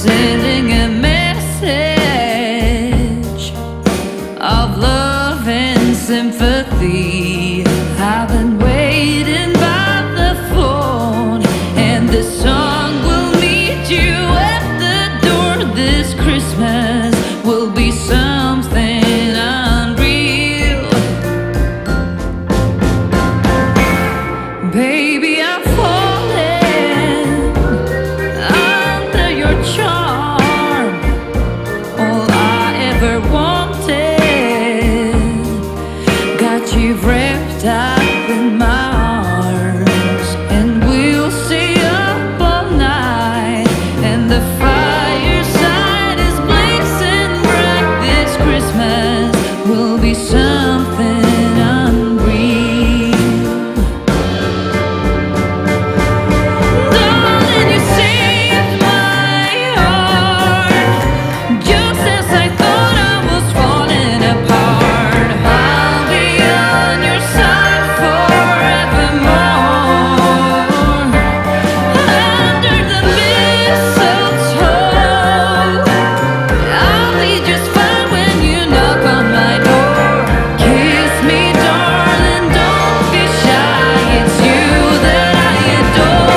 sending a message of love and sympathy. I've been waiting by the phone, and this song will meet you at the door. This Christmas will be something unreal. Baby, I'm falling under your charm. All I ever wanted, got you wrapped up in my arms, and we'll stay up all night, and the fireside is blazing bright. This Christmas will be something unreal. Darling, you saved my heart, just as I thought I was falling apart. I'll be on your side forevermore. Under the mistletoe, I'll be just fine when you knock on my door. Kiss me, darling, don't be shy. It's you that I adore.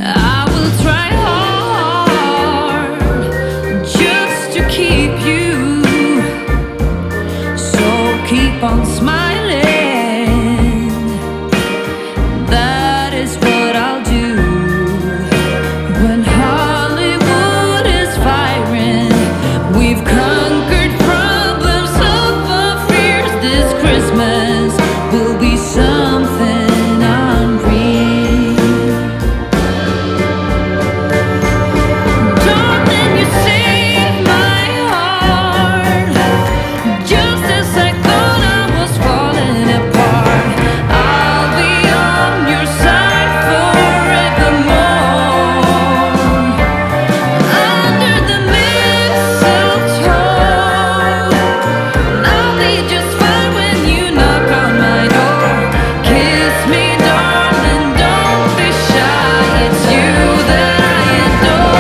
I will try hard just to keep you, so keep on smiling. That is what I'll do. When Hollywood is firing, we've conquered problems over fears. This Christmas will be something unreal. Darling, you saved my heart, just as I thought I was falling apart. I'll be on your side forevermore. Under the mistletoe, I'll be just fine when you knock on my door. Kiss me, darling, don't be shy. It's you that I adore.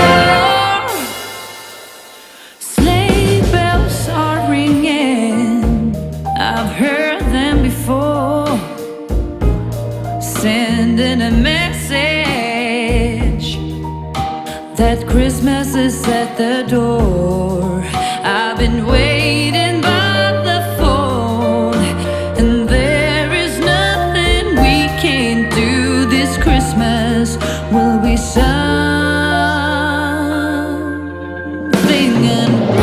Sleigh bells are ringing, I've heard them before, sending a message that Christmas is at the door. I've been waiting by the phone, and there is nothing we can't do. This Christmas will be something unreal.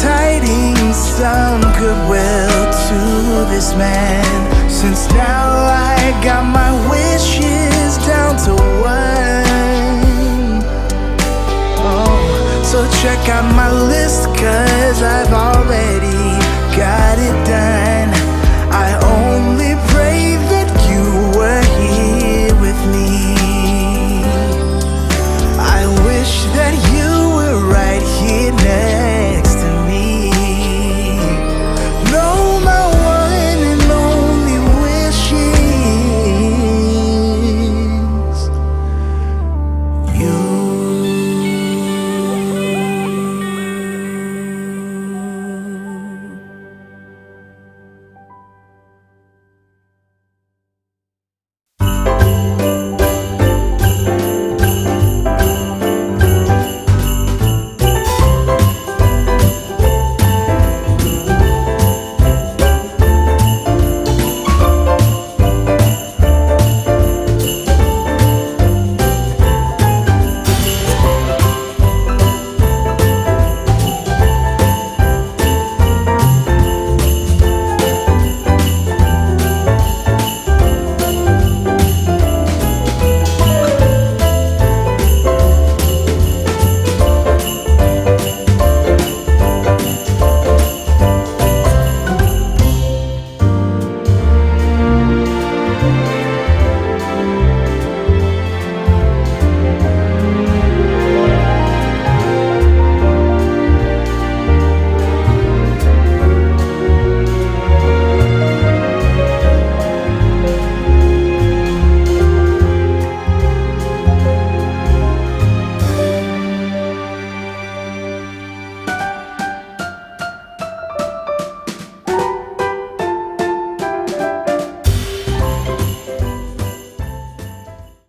tidings, some goodwill to this man. Since now I got my way.